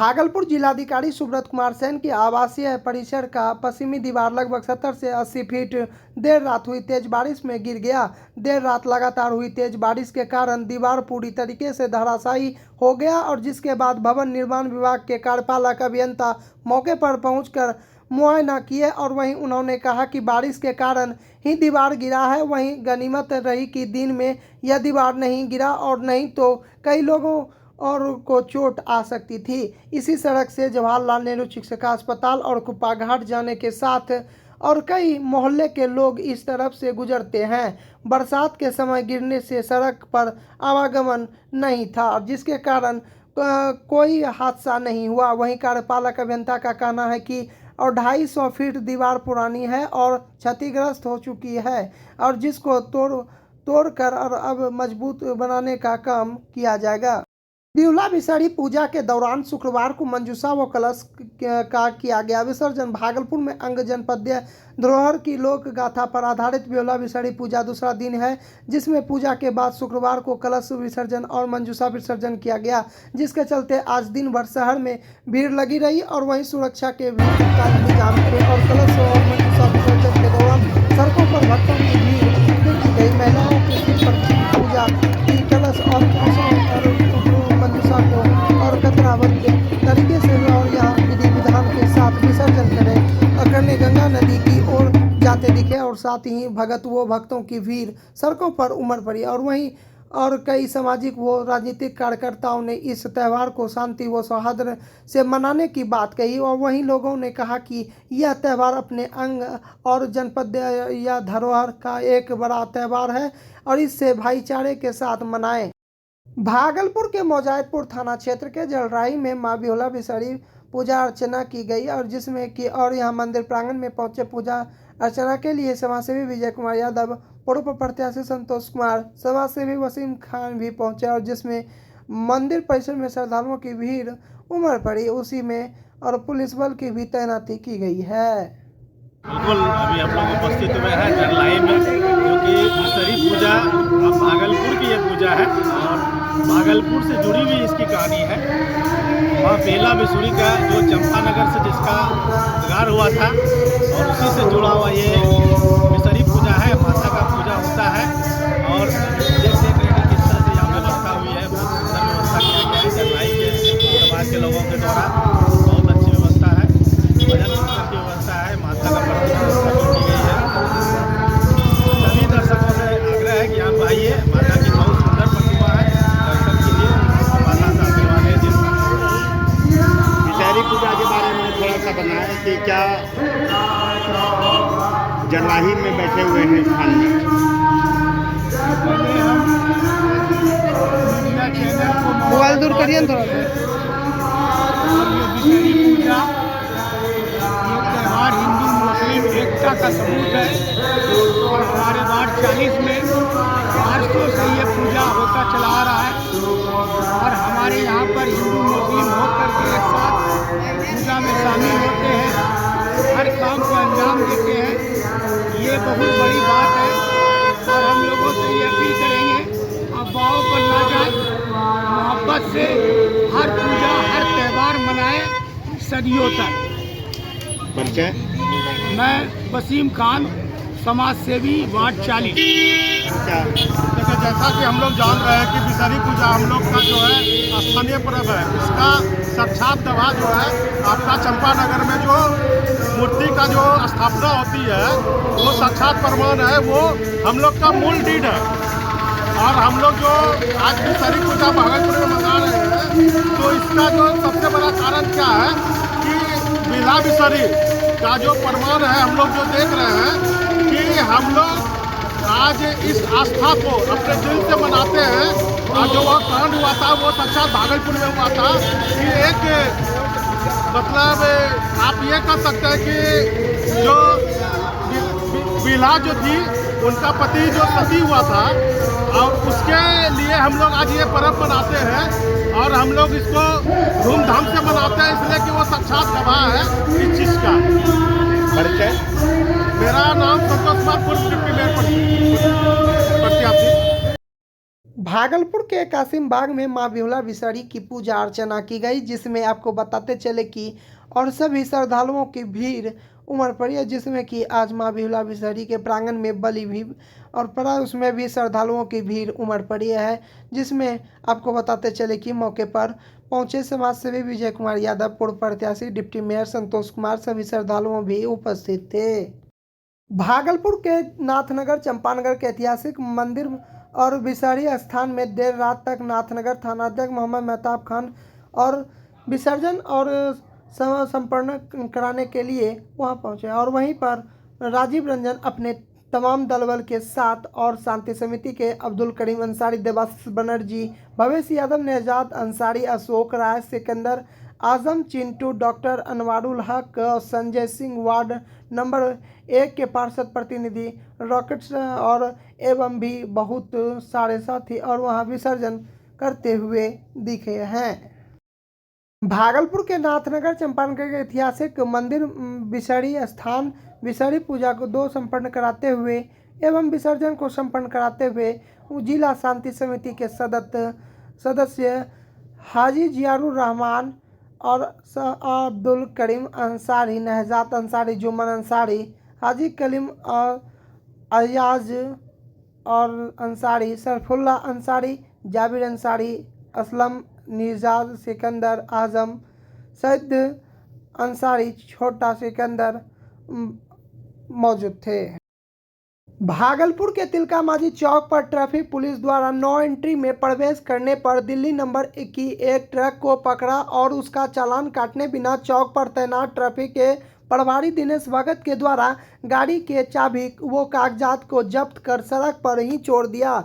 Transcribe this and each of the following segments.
भागलपुर जिलाधिकारी सुब्रत कुमार सेन की आवासीय परिसर का पश्चिमी दीवार लगभग 70 से 80 फीट देर रात हुई तेज बारिश में गिर गया। देर रात लगातार हुई तेज बारिश के कारण दीवार पूरी तरीके से धराशायी हो गया और जिसके बाद भवन निर्माण विभाग के कार्यपालक अभियंता मौके पर पहुंचकर मुआयना किए और वहीं उन्होंने कहा कि बारिश के कारण ही दीवार गिरा है। वहीं गनीमत रही कि दिन में यह दीवार नहीं गिरा और नहीं तो कई लोगों और को चोट आ सकती थी। इसी सड़क से जवाहरलाल नेहरू चिकित्सा अस्पताल और कुप्पा घाट जाने के साथ और कई मोहल्ले के लोग इस तरफ से गुजरते हैं। बरसात के समय गिरने से सड़क पर आवागमन नहीं था और जिसके कारण कोई हादसा नहीं हुआ। वहीं कार्यपालक अभियंता का कहना है कि और 250 फीट दीवार पुरानी है और क्षतिग्रस्त हो चुकी है और जिसको तोड़कर और अब मजबूत बनाने का काम किया जाएगा। बिहुला बिसहरी पूजा के दौरान शुक्रवार को मंजूषा व कलश का किया गया विसर्जन। भागलपुर में अंग जनपदीय धरोहर की लोक गाथा पर आधारित बिहुला बिसहरी पूजा दूसरा दिन है, जिसमें पूजा के बाद शुक्रवार को कलश विसर्जन और मंजूषा विसर्जन किया गया, जिसके चलते आज दिन भर शहर में भीड़ लगी रही और वहीं सुरक्षा के भी इंतजाम किए और कलश और मंजूषा विसर्जन के दौरान सड़कों पर भक्तों की भीड़ देखी गई। महिलाओं के सिर पर पूजा की कलश और मंजूषा को और कतराबंद तरीके से और यहाँ विधि विधान के साथ विसर्जन करने गंगा नदी की ओर जाते दिखे और साथ ही भगत व भक्तों की भीड़ सड़कों पर उमड़ पड़ी और वहीं और कई सामाजिक व राजनीतिक कार्यकर्ताओं ने इस त्यौहार को शांति व सौहार्द से मनाने की बात कही और वहीं लोगों ने कहा कि यह त्यौहार अपने अंग और जनपद या धरोहर का एक बड़ा त्यौहार है और इससे भाईचारे के साथ मनाएं। भागलपुर के मौजाहिदपुर थाना क्षेत्र के जलराही में मां बिहुला बिसहरी पूजा अर्चना की गई और जिसमें कि और यहां मंदिर प्रांगण में पहुंचे पूजा अर्चना के लिए समाजसेवी विजय कुमार यादव, पूर्व प्रत्याशी संतोष कुमार, समाजसेवी वसीम खान भी पहुंचे और जिसमें मंदिर परिसर में श्रद्धालुओं की भीड़ उमड़ पड़ी। उसी में और पुलिस बल की भी तैनाती की गई है। बिल्कुल, अभी आप लोग उपस्थित हुए हैं जरलाई में, क्योंकि बिसहरी पूजा भागलपुर की ये पूजा है और भागलपुर से जुड़ी हुई इसकी कहानी है। वहाँ बिहुला बिसहरी का जो चंपानगर से जिसका उद्गार हुआ था और उसी से जुड़ा हुआ ये बिसहरी पूजा है। माता का पूजा होता है और देख रहे हैं किस तरह से यहाँ व्यवस्था हुई है। बहुत सुंदर व्यवस्था किया गया है जरलाई के समाज के लोगों के द्वारा। बहुत अच्छी व्यवस्था है, भजन कीर्तन की व्यवस्था है, माता का व्यवस्था की गई है। सभी दर्शकों से आग्रह है कि यहाँ पर आइए, माता की बहुत सुंदर प्रतिमा है, दर्शन कीजिए, माता का आशीर्वाद है। बिसहरी पूजा के बारे में थोड़ा सा बताएं कि क्या जरलाही में बैठे हुए हैं स्थान में। मोबाइल दूर करिए थोड़ा। बिसहरी पूजा ये त्यौहार हिंदू मुस्लिम एकता का सबूत है और हमारे वार्ड 40 में वर्षों से ये पूजा होता चला आ रहा है और हमारे यहाँ पर हिंदू मुस्लिम होकर के एक साथ पूजा में शामिल होते हैं, हर काम को अंजाम देते हैं। ये बहुत बड़ी बात है और हम लोगों से ये अपील करेंगे अफवाहों पर ना जाए, मोहब्बत से हर पूजा हर त्यौहार मनाए सदियों तक। परिचय? मैं वसीम खान, समाज सेवी, वार्ड 40। देखिए, जैसा कि हम लोग जान रहे हैं कि बिसहरी पूजा हम लोग का जो है स्थानीय पर्व है। इसका साक्षात गवाह जो है आपका चंपानगर में जो मूर्ति का जो स्थापना होती है वो साक्षात प्रमाण है, वो हम लोग का मूल डीड है। और हम लोग जो आज बिसहरी पूजा भागलपुर में मना रहे हैं तो इसका जो सबसे बड़ा कारण क्या है कि बिहुला बिसहरी का जो प्रमाण है हम लोग जो देख रहे हैं कि हम लोग आज इस आस्था को अपने दिल से मनाते हैं। और जो वह कांड हुआ था वो साक्षात भागलपुर में हुआ था कि एक मतलब आप ये कह सकते हैं कि जो बिहुला जो थी उनका पति जो सती हुआ था और उसके लिए हम लोग आज ये पर्व मनाते हैं और हम लोग इसको धूमधाम से मनाते हैं इसलिए कि वो साक्षात गवाह है इस चीज़ का। परिचय? मेरा नाम संतोष कुमार, पूर्व डिप्टी मेयर प्रत्याशी। भागलपुर के कासिम बाग में मां बिहुला विषहरी की पूजा अर्चना की गई, जिसमें आपको बताते चले कि और सभी श्रद्धालुओं की भीड़ उमड़ पड़ी है, जिसमें कि आज मां बिहुला विषहरी के प्रांगण में बलि भी और पड़ा, उसमें भी श्रद्धालुओं की भीड़ उमड़ पड़ी है। जिसमें आपको बताते चले कि मौके पर पहुंचे समाज सेवी विजय कुमार यादव, पूर्व प्रत्याशी डिप्टी मेयर संतोष कुमार, सभी श्रद्धालुओं भी उपस्थित थे। भागलपुर के नाथनगर चंपानगर के ऐतिहासिक मंदिर और विषहरी स्थान में देर रात तक नाथनगर थानाध्यक्ष मोहम्मद मेहताब खान और विसर्जन और संपन्न कराने के लिए वहां पहुंचे और वहीं पर राजीव रंजन अपने तमाम दलबल के साथ और शांति समिति के अब्दुल करीम अंसारी, देवाशीष बनर्जी, भवेश यादव, नेजाद अंसारी, अशोक राय, सिकंदर आजम, चिंटू, डॉक्टर अनवारुल हक और संजय सिंह, वार्ड नंबर 1 के पार्षद प्रतिनिधि रॉकेट्स और एवं भी बहुत सारे साथी और वहां विसर्जन करते हुए दिखे हैं। भागलपुर के नाथनगर चंपानगर के ऐतिहासिक मंदिर विषहरी स्थान विषहरी पूजा को 2 संपन्न कराते हुए एवं विसर्जन को संपन्न कराते हुए जिला शांति समिति के सदस्य हाजी जियारुर रहमान और अब्दुल करीम अंसारी, नहजात अंसारी, जुम्मन अंसारी, हाजी कलीम अयाज और अंसारी, सरफुल्ला अंसारी, जाबिर अंसारी, असलम, निजाद, सिकंदर आजम, सैद अंसारी, छोटा सिकंदर मौजूद थे। भागलपुर के तिलका मांझी चौक पर ट्रैफिक पुलिस द्वारा नो एंट्री में प्रवेश करने पर दिल्ली नंबर की एक ट्रक को पकड़ा और उसका चालान काटने बिना चौक पर तैनात ट्रैफिक के प्रभारी दिनेश भगत के द्वारा गाड़ी के चाबी व कागजात को जब्त कर सड़क पर ही छोड़ दिया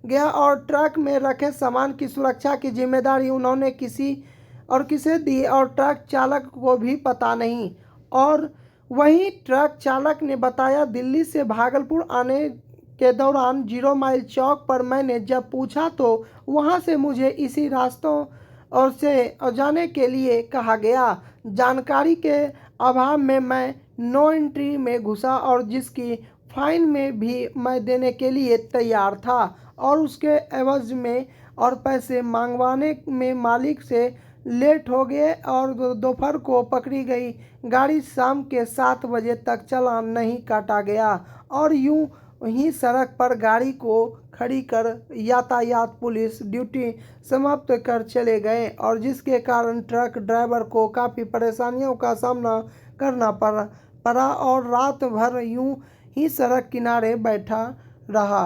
गया और ट्रक में रखे सामान की सुरक्षा की जिम्मेदारी उन्होंने किसे दी और ट्रक चालक को भी पता नहीं। और वहीं ट्रक चालक ने बताया, दिल्ली से भागलपुर आने के दौरान 0 माइल चौक पर मैंने जब पूछा तो वहां से मुझे इसी रास्तों और से जाने के लिए कहा गया। जानकारी के अभाव में मैं नो एंट्री में घुसा और जिसकी फाइन में भी मैं देने के लिए तैयार था और उसके एवज में और पैसे मांगवाने में मालिक से लेट हो गए और दोपहर को पकड़ी गई गाड़ी शाम के 7 बजे तक चालान नहीं काटा गया और यूं ही सड़क पर गाड़ी को खड़ी कर यातायात पुलिस ड्यूटी समाप्त कर चले गए और जिसके कारण ट्रक ड्राइवर को काफ़ी परेशानियों का सामना करना पड़ा और रात भर यूं ही सड़क किनारे बैठा रहा।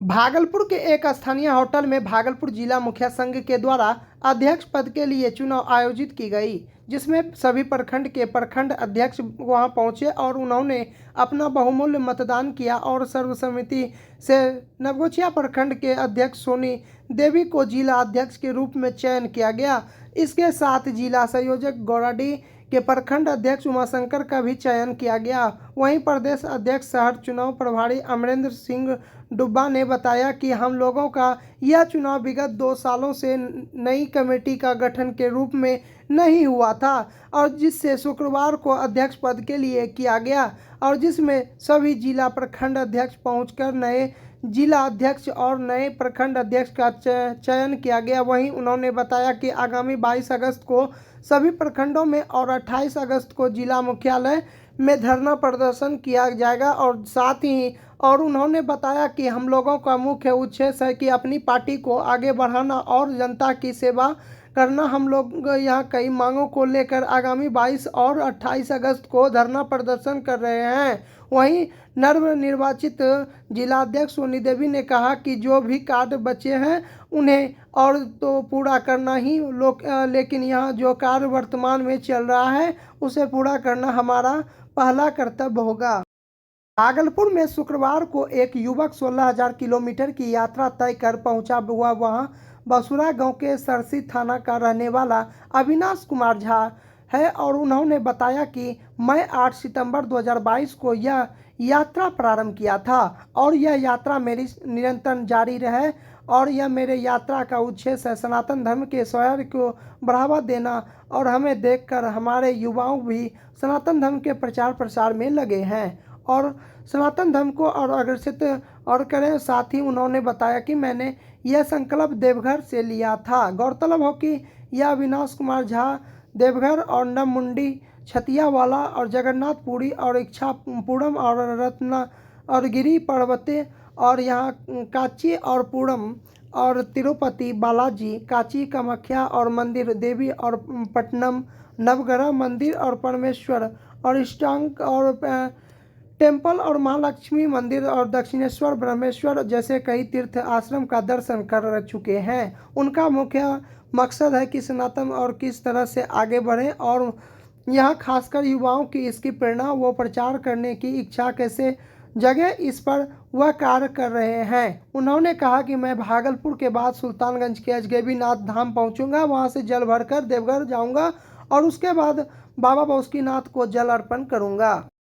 भागलपुर के एक स्थानीय होटल में भागलपुर जिला मुखिया संघ के द्वारा अध्यक्ष पद के लिए चुनाव आयोजित की गई, जिसमें सभी प्रखंड के प्रखंड अध्यक्ष वहां पहुंचे और उन्होंने अपना बहुमूल्य मतदान किया और सर्वसम्मति से नवगछिया प्रखंड के अध्यक्ष सोनी देवी को जिला अध्यक्ष के रूप में चयन किया गया। इसके साथ जिला संयोजक गौराडी के प्रखंड अध्यक्ष उमाशंकर का भी चयन किया गया। वहीं प्रदेश अध्यक्ष शहर चुनाव प्रभारी अमरेंद्र सिंह डुब्बा ने बताया कि हम लोगों का यह चुनाव विगत 2 सालों से नई कमेटी का गठन के रूप में नहीं हुआ था और जिससे शुक्रवार को अध्यक्ष पद के लिए किया गया और जिसमें सभी जिला प्रखंड अध्यक्ष पहुंचकर नए जिला अध्यक्ष और नए प्रखंड अध्यक्ष का चयन किया गया। वहीं उन्होंने बताया कि आगामी 22 अगस्त को सभी प्रखंडों में और 28 अगस्त को जिला मुख्यालय में धरना प्रदर्शन किया जाएगा और साथ ही और उन्होंने बताया कि हम लोगों का मुख्य उद्देश्य है कि अपनी पार्टी को आगे बढ़ाना और जनता की सेवा करना। हम लोग यहाँ कई मांगों को लेकर आगामी 22 और 28 अगस्त को धरना प्रदर्शन कर रहे हैं। वहीं नवनिर्वाचित जिलाध्यक्ष सोनी देवी ने कहा कि जो भी कार्य बचे हैं उन्हें और तो पूरा करना ही लेकिन यहाँ जो कार्य वर्तमान में चल रहा है उसे पूरा करना हमारा पहला कर्तव्य होगा। भागलपुर में शुक्रवार को एक युवक 16,000 किलोमीटर की यात्रा तय कर पहुंचा हुआ वहां बसुरा गांव के सरसी थाना का रहने वाला अविनाश कुमार झा है और उन्होंने बताया कि मैं 8 सितंबर 2022 को यह यात्रा प्रारंभ किया था और यह यात्रा मेरी निरंतर जारी रहे और यह मेरे यात्रा का उद्देश्य है सनातन धर्म के शौर्य को बढ़ावा देना और हमें देखकर हमारे युवाओं भी सनातन धर्म के प्रचार प्रसार में लगे हैं और सनातन धर्म को और अग्रसित और करें। साथ ही उन्होंने बताया कि मैंने यह संकल्प देवघर से लिया था। गौरतलब हो कि यह अविनाश कुमार झा देवघर और नवमुंडी, छतियावाला और जगन्नाथपुरी और इच्छापुरम और रत्न और गिरी पर्वते और यहाँ कांची और पुरम और तिरुपति बालाजी, कांची कामाख्या और मंदिर देवी और पट्टनम नवग्रह मंदिर और परमेश्वर और इष्टांक और टेम्पल और महालक्ष्मी मंदिर और दक्षिणेश्वर ब्रह्मेश्वर जैसे कई तीर्थ आश्रम का दर्शन कर चुके हैं। उनका मुख्य मकसद है कि सनातन और किस तरह से आगे बढ़े और यहाँ खासकर युवाओं की इसकी प्रेरणा व प्रचार करने की इच्छा कैसे जगह, इस पर वह कार्य कर रहे हैं। उन्होंने कहा कि मैं भागलपुर के बाद सुल्तानगंज के अजगैबीनाथ धाम पहुंचूंगा, वहां से जल भरकर देवघर जाऊंगा और उसके बाद बाबा बासुकीनाथ को जल अर्पण करूंगा।